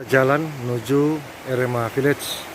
Jalan menuju Erema Village.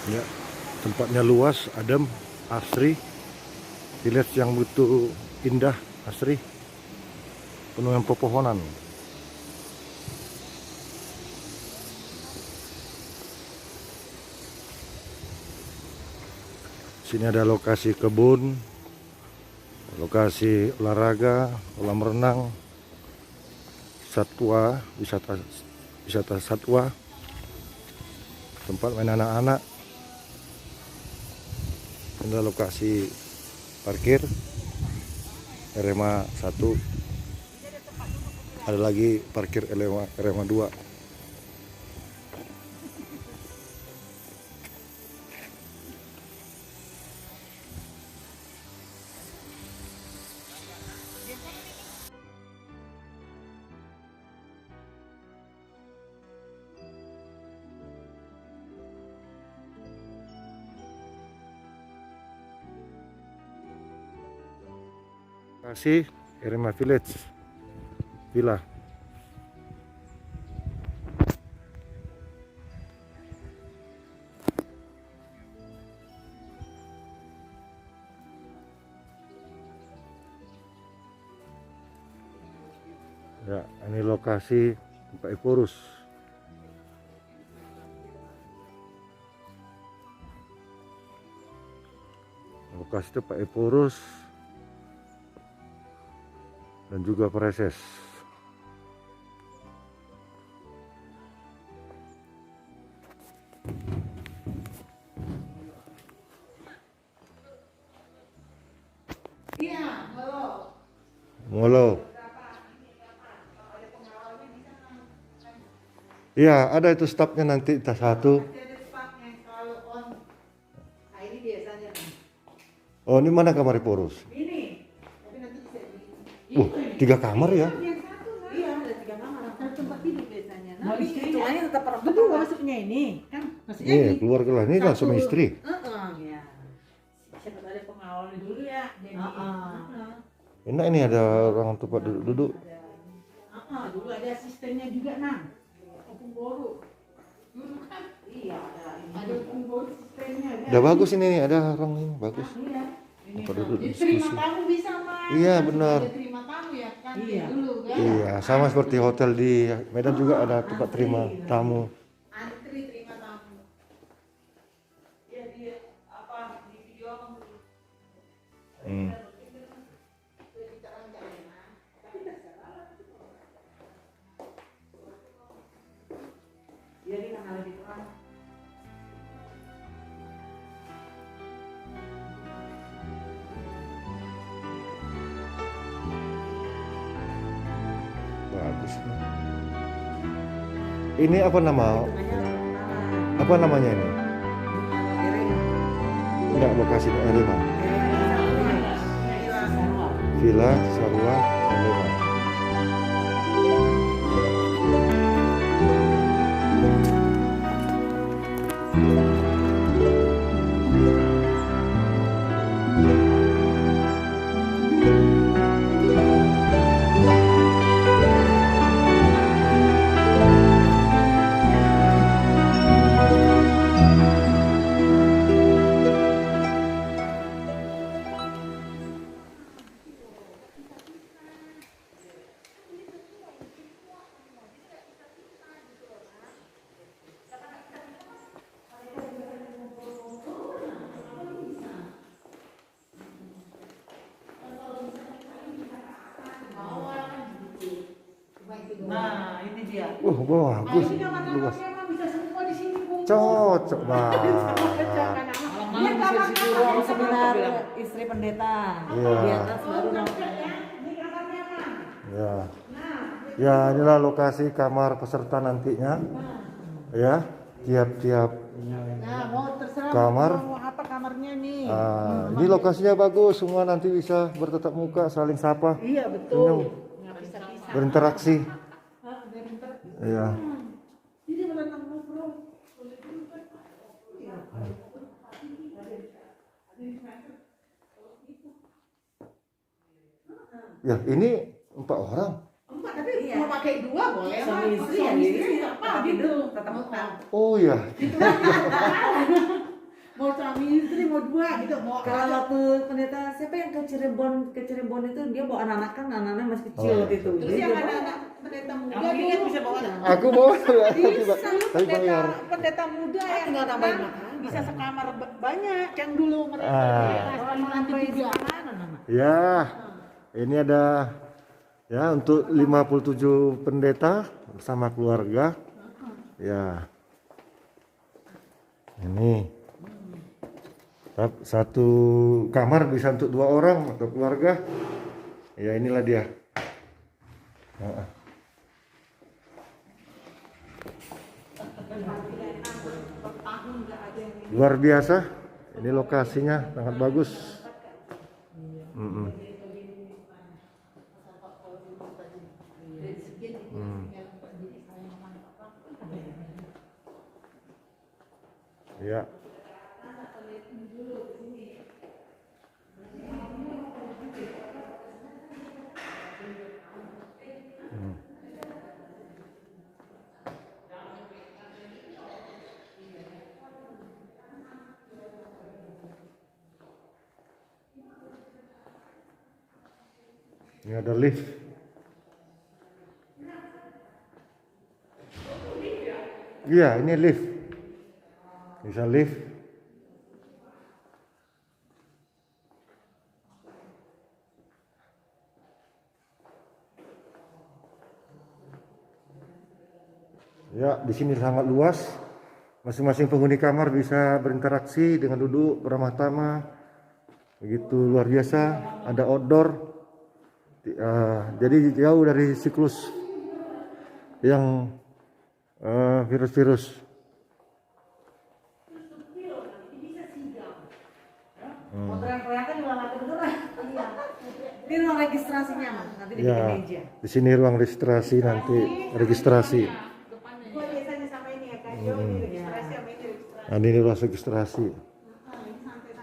Ya, tempatnya luas, adem, asri. Village yang begitu indah, asri, penuh dengan pepohonan. Sini ada lokasi kebun, lokasi olahraga, kolam renang, satwa, wisata satwa, tempat main anak-anak. Ini lokasi parkir Erema 1. Ada lagi parkir Erema 2. Lokasi Erema Village Villa. Ya, ini lokasi Pak Eporus. Lokasi itu Pak Eporus dan juga Preses. Iya, Molo. Iya, ada itu stafnya nanti tas satu. ada spaknya kalau on. Nah ini biasanya nih. Oh, ini mana kamar Eporus? Ini, tapi nanti bisa di. 3 kamar ya? Yang satu lah. Iya, ada 3 kamar. Ada tempat tidur biasanya. Nah, Nah, istri hitungannya tetap berdua masuknya ini kan maksudnya Iya, ini. keluar kelas ini langsung Satu. istri. Ya. Siapa tahu ada pengawal dulu ya. Jadi. Enak ini ada orang tempat duduk-duduk. Dulu ada asistennya juga nang. Opung Boru. Dulu kan. Iya, ada Opung Boru asistennya. Udah bagus ini, ada orang ini bagus. Iya. Tempat duduk Terima diskusi. tamu bisa mas. Iya, benar. Ada terima tamu ya kan Iya. dulu kan. Iya, sama seperti hotel di Medan juga ada tempat terima tamu. Antri terima tamu. Iya dia apa di video apa dulu. Iya dia kenal di Quran. Bagus. Ini apa namanya ini? Enggak, lokasi Erema. Villa Sarwa Erema. Nah, ini dia. Bagus, Ini kamar luas. emang bisa semua di sini Bu. Cocok banget. Sama kecil kan anak. Malam bisa di situ ruang seminar istri pendeta. Iya. Di atas baru Ini kamarnya Mang. Ya. Nah, Ya, inilah lokasi kamar peserta nantinya. Ya, tiap-tiap nah mau terserah Kamar. mau apa kamarnya nih. ini lokasinya bagus, semua nanti bisa bertatap muka, saling sapa, Iya betul. senyum, Nggak bisa-bisa. berinteraksi. Biar ntar Iya. ini menantang ngobrol. Ya, ini 4 orang. Enggak, tapi mau pakai 2 boleh. Suami Mang. istri ya, Suami jadi istri apa gitu. tetap muka. Oh ya, Mau suami istri mau 2 gitu. Mau Kalau waktu pendeta siapa yang ke Cirebon itu dia bawa anak-anak kan anak-anaknya masih kecil Oh. waktu itu. terus Jadi yang dia bawa- anak-anak pendeta muda Yang ini dulu. bisa bawa anak. aku mau ya, Bisa, tapi bayar. pendeta muda yang tinggal tambahin kan makanan. bisa sekamar banyak yang dulu mereka Ah. nanti juga. Ya, ini ada ya untuk 57 pendeta bersama keluarga. Ya, ini satu kamar bisa untuk 2 orang atau keluarga. Ya, inilah dia. Nah, luar biasa. Ini lokasinya sangat bagus. Mm-mm. Ya. Ini ada lift. Iya, ini lift. Bisa lift. Ya, di sini sangat luas. Masing-masing penghuni kamar bisa berinteraksi dengan duduk beramah tamah. Begitu luar biasa. Ada outdoor. Jadi jauh dari siklus yang virus-virus. Mau teriak-teriakan juga nggak kedengeran. Iya. Ini ruang registrasinya Mas, nanti di Ya, meja. di sini ruang registrasi nanti registrasi. Gua biasanya sama ini ya kan, Jo, ini registrasi sama ini registrasi. Nah, ini ruang registrasi.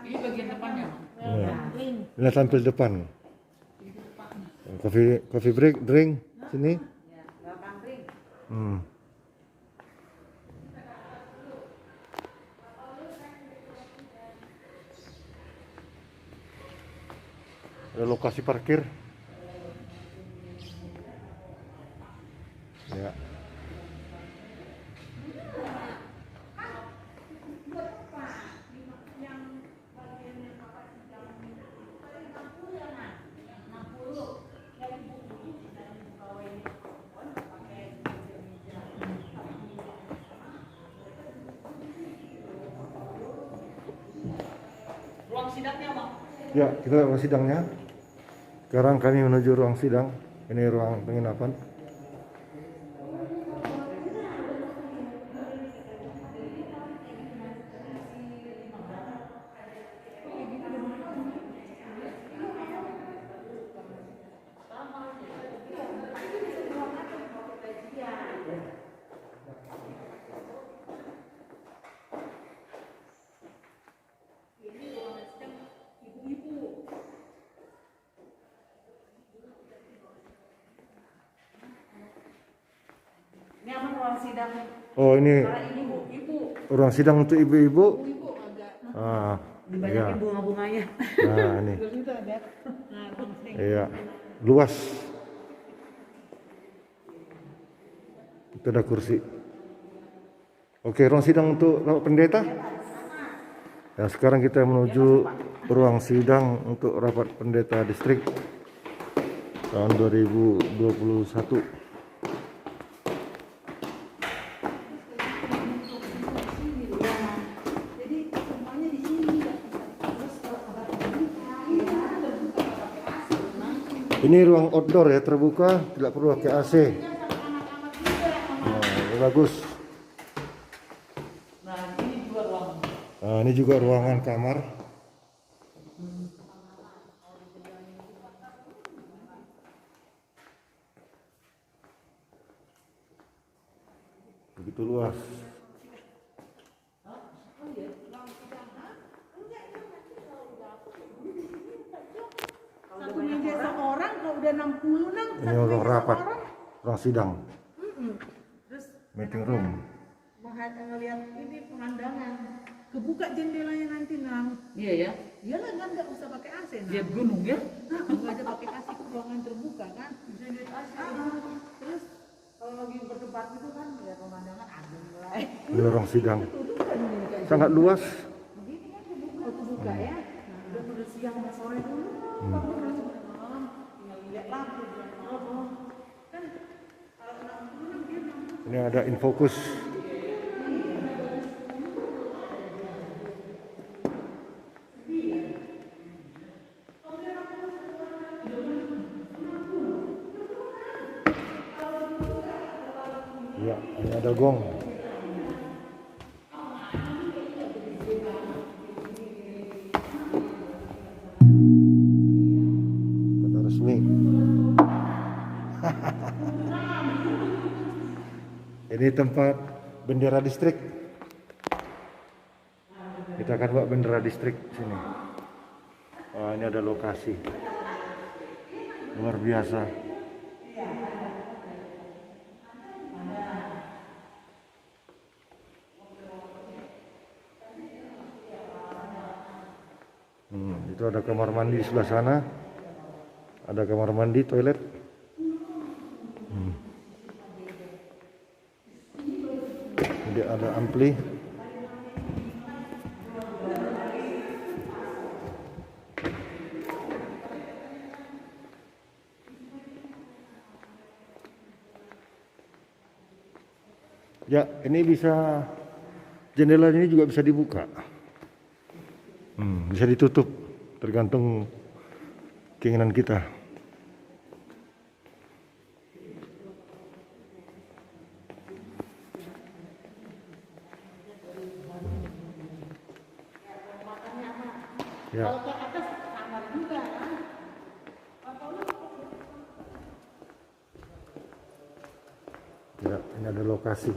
Ini bagian depannya. Ya. Ini tampil depan. Coffee break, drink sini. Ya, belakang ring. Hmm. Ada lokasi parkir. Ya. Ruang sidangnya Bang. Ya, kita lihat ruang sidangnya. Sekarang kami menuju ruang sidang. Ini ruang penginapan. Ini apa ruang sidang? Oh, ini Para ibu-ibu. ruang sidang untuk ibu-ibu. Ibu agak Ah, Dibanyakin iya. bunga-bunganya. Nah, ini. itu ada. Nah, langsung. Iya, luas. Itu ada kursi. Oke, ruang sidang untuk rapat pendeta. Ya, sekarang kita menuju ruang sidang untuk rapat pendeta distrik tahun 2021. Jadi semuanya di sini. Ini ruang outdoor ya, terbuka, tidak perlu pakai AC. Nah, ini bagus. Nah, ini juga ruangan kamar. Begitu luas. Satu meja seorang kalau udah 60 nang. Ini ruang rapat, ruang sidang, Terus meeting room. ngelihat ini pemandangan. Kebuka jendelanya nanti nang. Iya ya. Iyalah kan nggak usah pakai AC nang. Lihat gunung ya. Nah, nggak ada pakai AC, ruangan terbuka kan. Bisa lihat AC. Terus Kalau lagi berdebat itu kan lihat pemandangan adem lah. Ini ruang sidang, sangat luas. kebuka ya. Udah siang sama sore dulu. Tinggal lihat lampu. Ini ada Infokus. Ya, ini ada gong. Kata resmi. Ini tempat bendera distrik. Kita akan bawa bendera distrik sini. Wah, ini ada lokasi. Luar biasa. Itu ada kamar mandi di sebelah sana. Ada kamar mandi, toilet. Jadi ada ampli. Ya, ini bisa, jendela ini juga bisa dibuka. Bisa ditutup, tergantung keinginan kita. Ya. Kalau ke atas kamar juga kan. Ya, ini ada lokasi.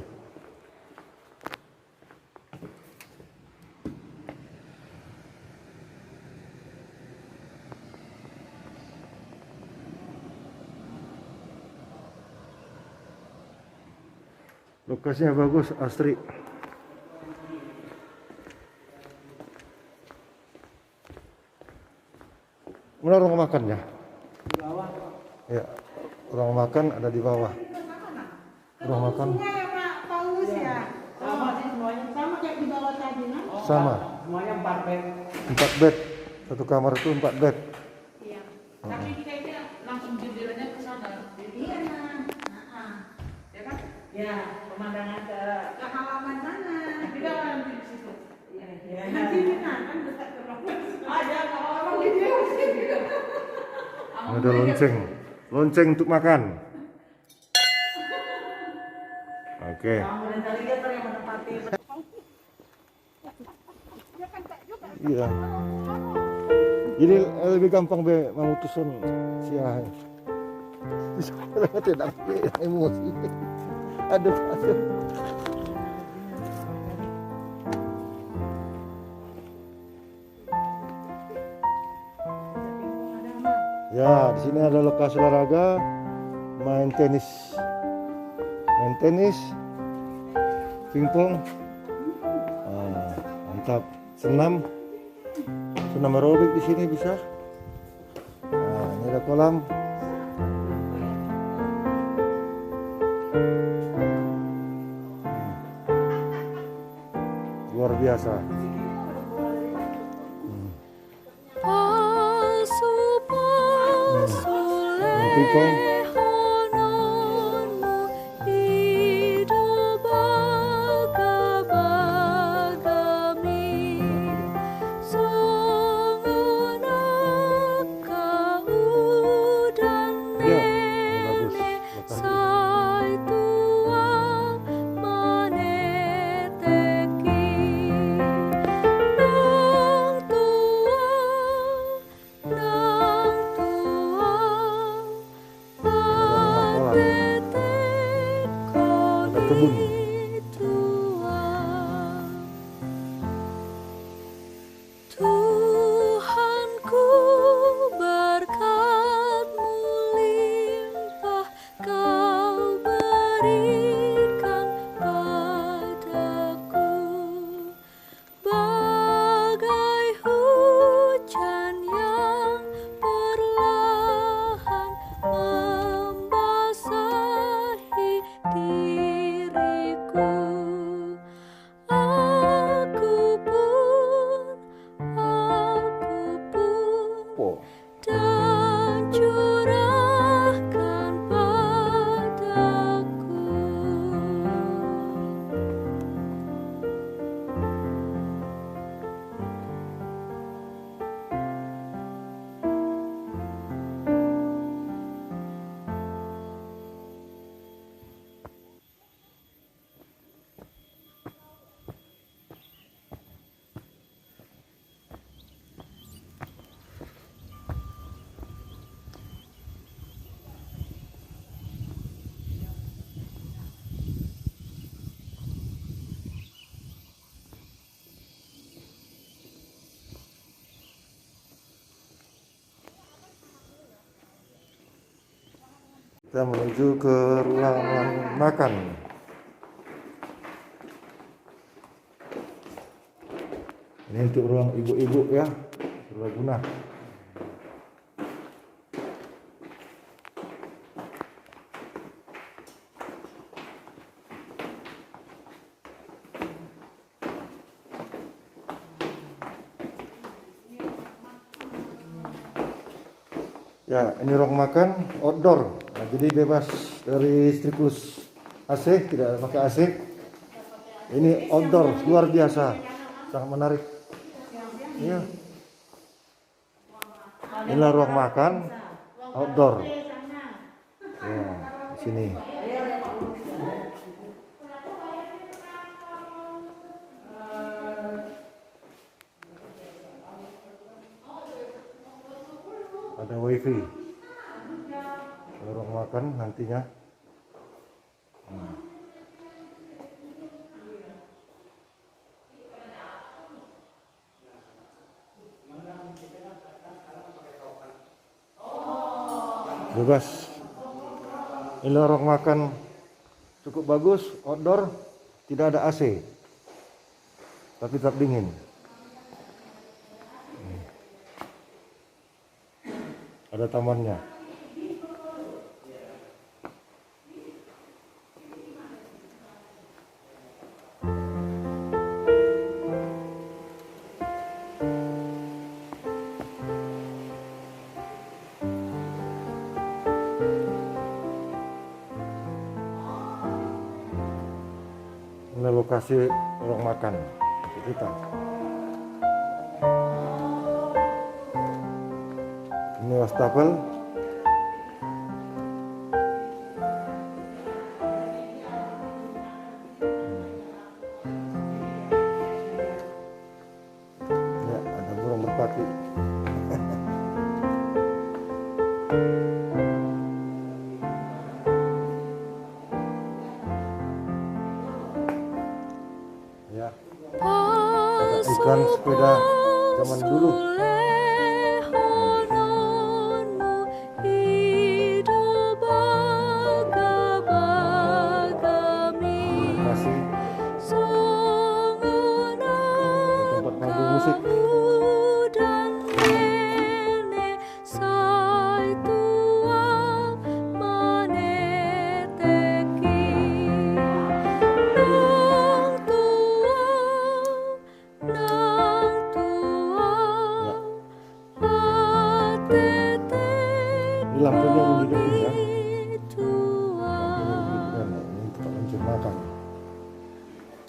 Lokasinya bagus, asri. Mana ruang makannya? Di bawah. Ya, ruang makan ada di bawah. Ruang makan Semua ya Pak Paulus ya. Sama sih semuanya. Sama kayak di bawah tadi nang. sama, Semuanya 4 bed. 4 bed. Satu kamar itu 4 bed. Iya. Tapi kita ini langsung jendelanya ke sana. Iya nang. Ya kan? Ya, pemandangan Ke halaman sana. kita nanti di situ. Iya. Nanti ini nang kan dekat ke rumah. Ada orang di Ada lonceng. Lonceng untuk makan. Oke. Kamu dan navigator yang menempati. Iya. Jadi lebih gampang be memutuskan siang. Bisa tidak emosi. Aduh. Ya, di sini ada lokasi olahraga, main tenis, pingpong, mantap, senam aerobik di sini bisa. Nah, ini ada kolam. Luar biasa. Pingpong. Kita menuju ke ruangan makan. Ini untuk ruang ibu-ibu ya, serbaguna. Ya, ini ruang makan outdoor. Nah, jadi bebas dari siklus AC, tidak pakai AC. Ini outdoor, luar biasa, sangat menarik. Iya. Inilah ruang makan outdoor. Ya, di sini. Ada wifi. Ruang makan nantinya. Bebas. Ini ruang makan cukup bagus, outdoor, tidak ada AC, tapi tetap dingin. Ada tamannya. Ini lokasi ruang makan untuk kita. Ini wastafel. Ya, ada burung merpati. Ya, ada ikan sepeda zaman dulu. Kasih tempat manggung musik. Ini lampunya udah didukung ya. Lampunya udah didukung. Nah, ini tempat untuk makan.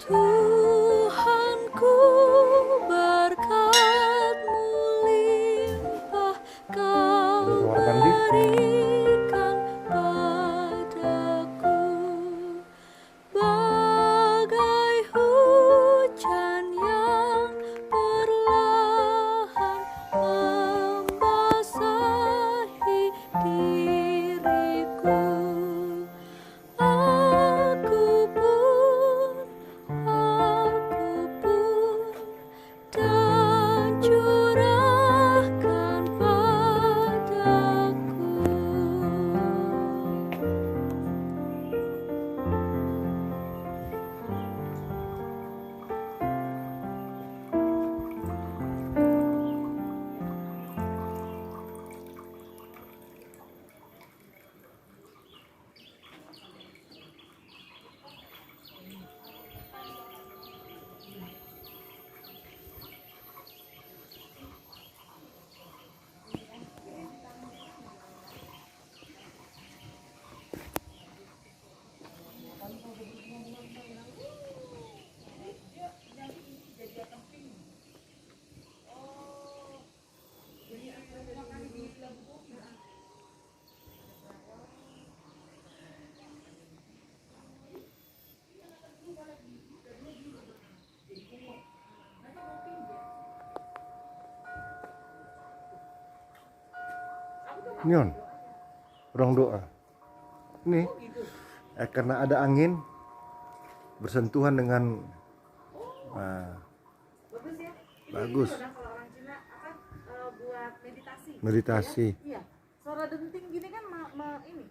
Tuhanku, berkat-Mu limpah Kau Ini kamar mandi. berikan padaku, bagai hujan yang perlahan membasahi diriku. Aku pun dan curahkan padaku. Ini on, ruang doa. Ini karena ada angin bersentuhan dengan Bagus ya. bagus. Ini kalau orang Cina buat meditasi. Meditasi. Iya. Suara denting gini kan ini